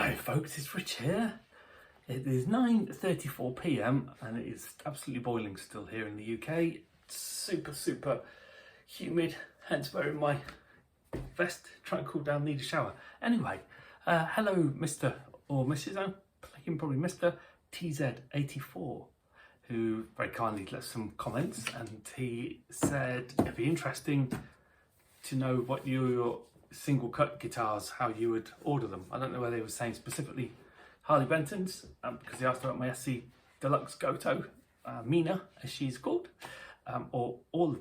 Hello folks, it's Rich here. It is 9:34 p.m. and it is absolutely boiling still here in the UK. Super humid, hence wearing my vest, trying to cool down, need a shower. Anyway, hello Mr. or Mrs. I'm thinking probably Mr. TZ84, who very kindly left some comments, and he said it'd be interesting to know what your single cut guitars, how you would order them. I don't know whether they were saying specifically Harley Benton's, because he asked about my SC Deluxe Goto, Mina as she's called, or all of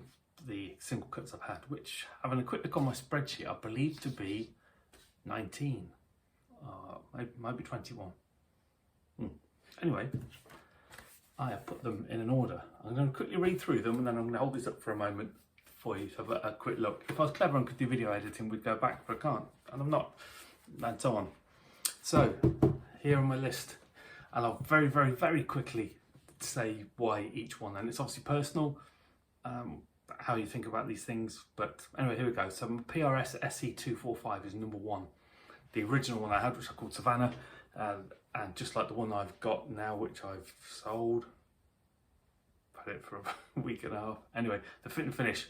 the single cuts I've had, which, having a quick look on my spreadsheet, I believe to be 19, maybe 21. Anyway, I have put them in an order. I'm going to quickly read through them and then I'm going to hold this up for a moment for you to have a quick look. If I was clever and could do video editing, we'd go back, but I can't, and I'm not, and so on. So here on my list, and I'll very quickly say why each one, and it's obviously personal, how you think about these things, but anyway, here we go. So my PRS SE245 is number one. The original one I had, which I called Savannah, and just like the one I've got now, which I've sold, had it for a week and a half. Anyway, the fit and finish,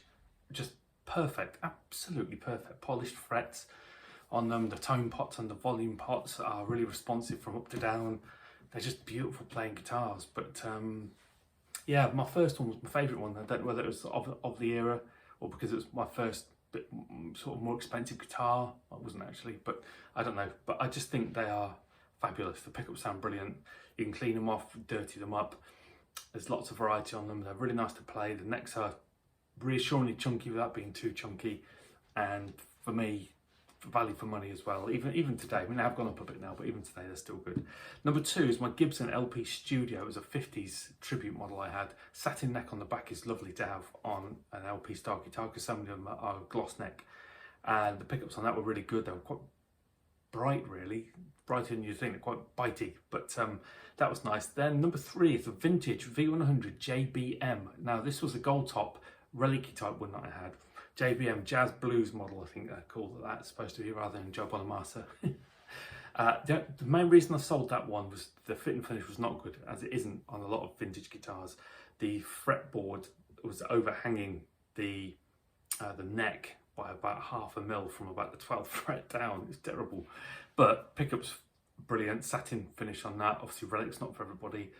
just perfect, absolutely perfect. Polished frets on them, the tone pots and the volume pots are really responsive from up to down. They're just beautiful playing guitars. But yeah, my first one was my favourite one. I don't know whether it was of the era or because it was my first bit sort of more expensive guitar. It wasn't actually, but I don't know. But I just think they are fabulous. The pickups sound brilliant. You can clean them off, dirty them up. There's lots of variety on them. They're really nice to play. The necks are reassuringly chunky without being too chunky, and for me, value for money as well. Even today, I mean, I've gone up a bit now, but even today they're still good. Number two is my Gibson LP Studio. It was a 50s tribute model I had. Satin neck on the back is lovely to have on an LP style guitar because some of them are gloss neck, and the pickups on that were really good. They were quite bright, really brighter than you think. They're quite bitey, but that was nice. Then number three is a vintage V100 JBM. Now this was a gold top relic type one that I had. JBM Jazz Blues model, I think they're called that. It's supposed to be, rather than Joe Bonamassa. The main reason I sold that one was the fit and finish was not good, as it isn't on a lot of vintage guitars. The fretboard was overhanging the neck by about 0.5 mm from about the 12th fret down. It's terrible, but pickups brilliant, satin finish on that. Obviously Relic's not for everybody.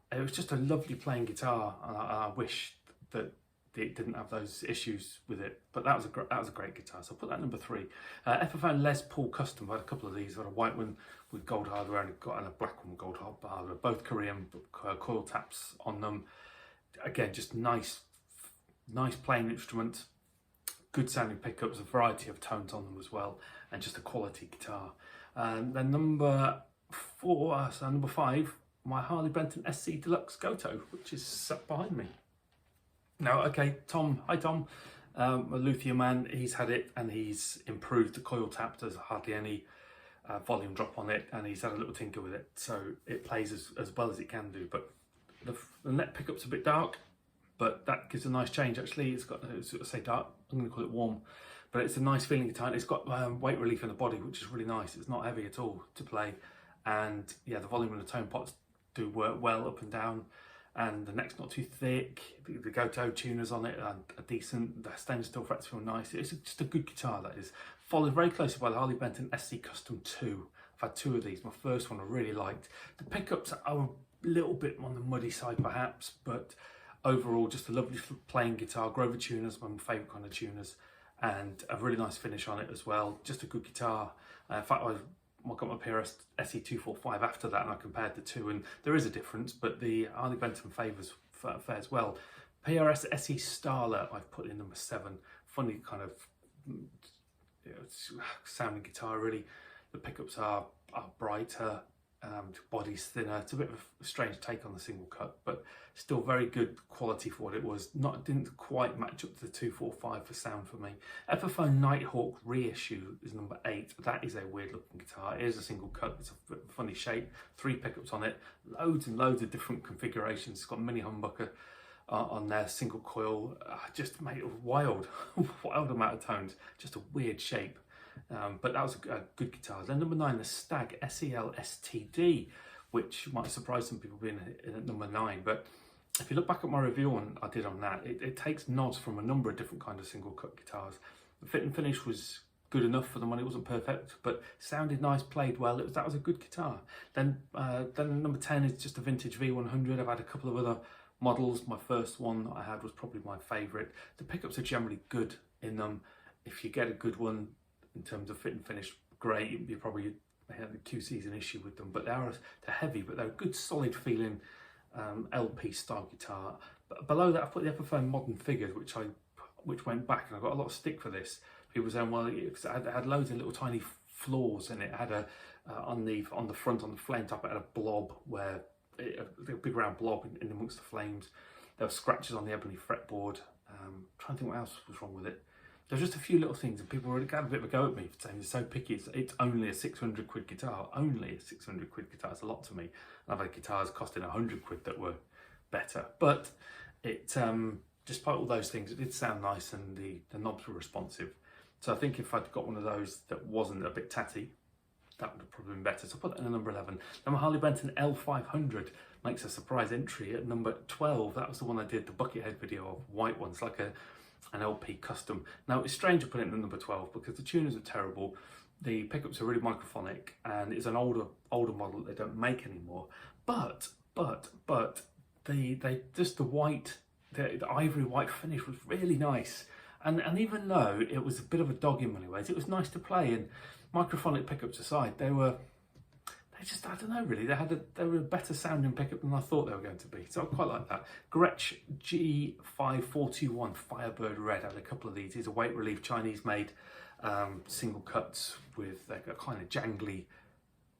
It was just a lovely playing guitar, and I wish that it didn't have those issues with it, but that was a great guitar, so I'll put that number three. Epiphone Les Paul Custom. I had a couple of these. I had a white one with gold hardware and a black one with gold hardware, both Korean, coil taps on them. Again, just nice playing instrument, good sounding pickups, a variety of tones on them as well, and just a quality guitar. And then number five, my Harley Benton SC Deluxe Goto, which is sat behind me. Now, okay, Tom, hi Tom, a luthier man, he's had it and he's improved the coil tap. There's hardly any volume drop on it, and he's had a little tinker with it, so it plays as well as it can do. But the neck pickup's a bit dark, but that gives a nice change actually. It's got, I say dark, I'm going to call it warm, but it's a nice feeling guitar. It's got weight relief in the body, which is really nice. It's not heavy at all to play, and yeah, the volume and the tone pots do work well up and down. And the neck's not too thick. The Goto tuners on it are decent. The stainless steel frets feel nice. It's just a good guitar, that is. Followed very closely by the Harley Benton SC Custom 2. I've had two of these. My first one I really liked. The pickups are a little bit on the muddy side perhaps, but overall just a lovely playing guitar. Grover tuners, one of my favourite kind of tuners, and a really nice finish on it as well. Just a good guitar. In fact, I got my PRS SE245 after that, and I compared the two, and there is a difference, but the Harley Benton fares well. PRS SE Starlet I've put in number 7. Funny kind of sounding guitar, really. The pickups are brighter, body's thinner. It's a bit of a strange take on the single cut, but still very good quality for what it was. Didn't quite match up to the 245 for sound for me. Epiphone Nighthawk reissue is number 8. That is a weird looking guitar. It is a single cut. It's a funny shape. 3 pickups on it. Loads and loads of different configurations. It's got mini humbucker on there, single coil. Just made it wild, wild amount of tones. Just a weird shape. But that was a good guitar. Then number 9, the Stag SEL STD, which might surprise some people being in at number 9. But if you look back at my review I did on that, it takes nods from a number of different kind of single cut guitars. The fit and finish was good enough for the money. It wasn't perfect, but sounded nice, played well. That was a good guitar. Then number 10 is just a vintage V100. I've had a couple of other models. My first one I had was probably my favourite. The pickups are generally good in them. If you get a good one in terms of fit and finish, great. You probably have the QC's an issue with them, but they're heavy, but they're a good solid feeling LP style guitar. But below that, I've put the Epiphone Modern Figures, which went back, and I got a lot of stick for this. People saying, well, because it had loads of little tiny flaws in it. It had on the front, on the flame top, it had a blob where a big round blob in amongst the flames. There were scratches on the ebony fretboard. Trying to think what else was wrong with it. There's just a few little things, and people really got a bit of a go at me for saying it's so picky. It's only a 600 quid guitar. Only a 600 quid guitar. It's a lot to me. I've had guitars costing 100 quid that were better, but it despite all those things, it did sound nice, and the knobs were responsive. So I think if I'd got one of those that wasn't a bit tatty, that would have probably been better. So I put that in at number 11. Then my Harley Benton L500 makes a surprise entry at number 12. That was the one I did the Buckethead video of, white ones, like an LP custom. Now it's strange to put it in number 12 because the tuners are terrible. The pickups are really microphonic, and it's an older model that they don't make anymore. But they just the ivory white finish was really nice. And even though it was a bit of a dog in many ways, it was nice to play. And microphonic pickups aside, they just, I don't know really, they were a better sounding pickup than I thought they were going to be. So I quite like that. Gretsch G5421 Firebird Red. I had a couple of these. These are weight relief Chinese made single cuts with like a kind of jangly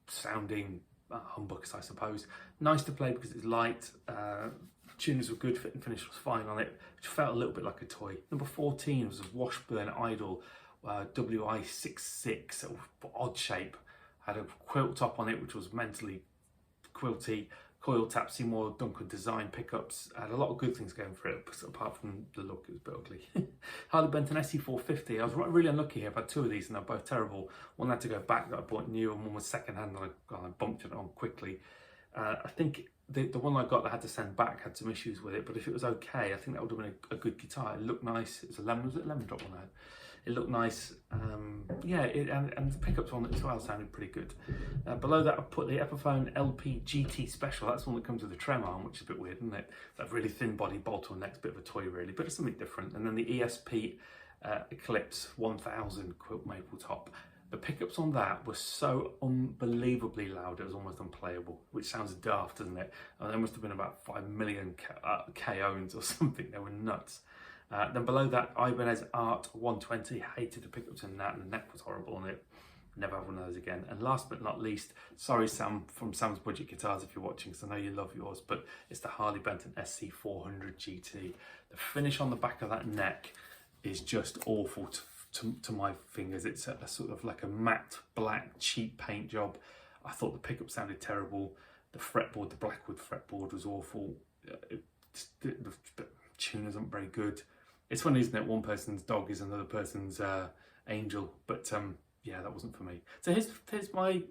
sounding humbuckers, I suppose. Nice to play because it's light. Tuners were good, fit and finish was fine on it, which felt a little bit like a toy. Number 14 was a Washburn Idol WI66, odd shape. Had a quilt top on it, which was mentally quilty. Coil tap, Seymour Duncan design pickups. Had a lot of good things going for it, apart from the look, it was a bit ugly. Harley Benton SE450. I was really unlucky here. I've had two of these and they're both terrible. One had to go back that I bought new, and one was second hand and I bumped it on quickly. I think the one I got that I had to send back had some issues with it, but if it was okay, I think that would have been a good guitar. It looked nice. It was a lemon drop one I had. It looked nice. Yeah, and the pickups on it as well sounded pretty good. Below that, I put the Epiphone LP GT Special. That's the one that comes with a trem arm, which is a bit weird, isn't it? That really thin body bolt-on neck's a bit of a toy, really, but it's something different. And then the ESP Eclipse 1000 quilt maple top. The pickups on that were so unbelievably loud, it was almost unplayable, which sounds daft, doesn't it? And there must have been about 5 million K-ohms or something. They were nuts. Then below that, Ibanez Art 120. Hated the pickups in that, and the neck was horrible on it. Never have one of those again. And last but not least, sorry Sam from Sam's Budget Guitars if you're watching, because I know you love yours, but it's the Harley Benton SC400 GT. The finish on the back of that neck is just awful to my fingers. It's a sort of like a matte black cheap paint job. I thought the pickup sounded terrible. The fretboard, the Blackwood fretboard, was awful. The tuners aren't very good. It's funny, isn't it? One person's dog is another person's angel. But yeah, that wasn't for me. So here's my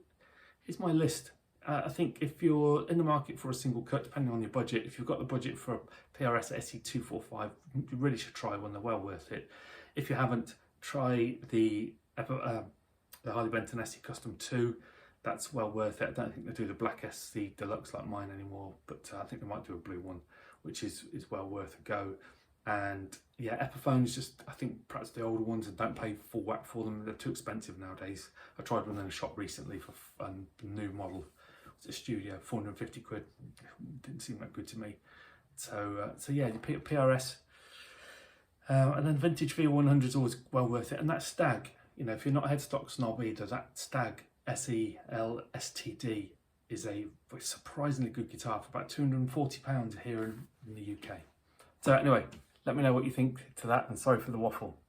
list. I think if you're in the market for a single cut, depending on your budget, if you've got the budget for a PRS SE245, you really should try one. They're well worth it. If you haven't, try the Harley Benton SE Custom 2. That's well worth it. I don't think they do the black SC Deluxe like mine anymore, but I think they might do a blue one, which is well worth a go. And yeah, Epiphones, just I think perhaps the older ones, and don't pay full whack for them. They're too expensive nowadays. I tried one in a shop recently for a new model. It's a Studio, 450 quid. Didn't seem that good to me. So yeah, the PRS. And then vintage V100 is always well worth it. And that Stag, you know, if you're not a headstock snob either, that Stag SEL STD is a surprisingly good guitar for about £240 here in the UK. So anyway, let me know what you think to that, and sorry for the waffle.